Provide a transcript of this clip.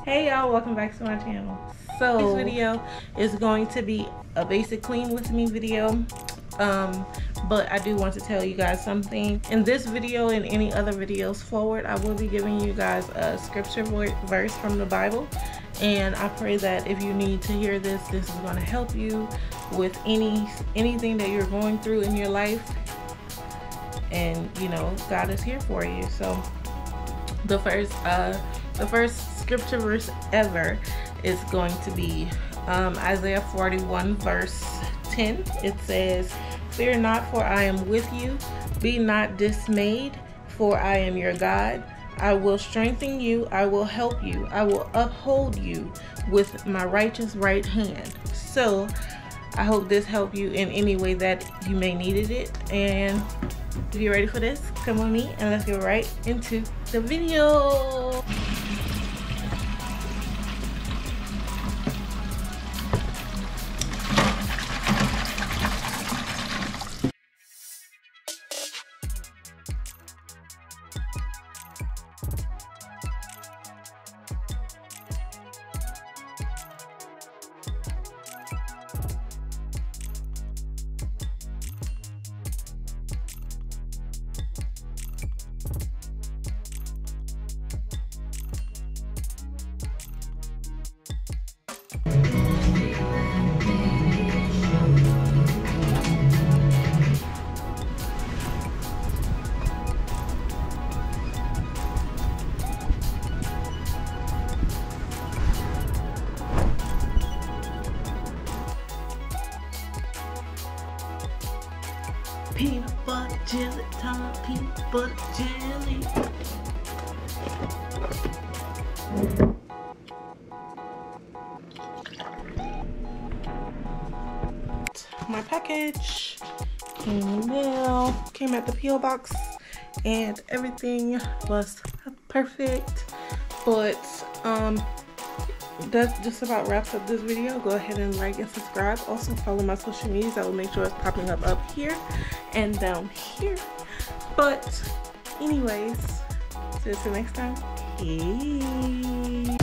Hey y'all, welcome back to my channel. So this video is going to be a basic clean with me video, but I do want to tell you guys something. In this video and any other videos forward, I will be giving you guys a scripture verse from the Bible, and I pray that if you need to hear this, this is going to help you with anything that you're going through in your life. And you know, God is here for you. So the first scripture verse ever is going to be Isaiah 41 verse 10. It says, "Fear not, for I am with you. Be not dismayed, for I am your God. I will strengthen you. I will help you. I will uphold you with my righteous right hand." So I hope this helped you in any way that you may needed it. And if you're ready for this, come with me and let's get right into the video. Peanut butter jelly time, peanut butter jelly. My package came in the mail, came at the P.O. box, and everything was perfect. But that just about wraps up this video. Go ahead and like and subscribe. Also follow my social medias. I will make sure it's popping up here and down here. But anyways, see you next time. Peace.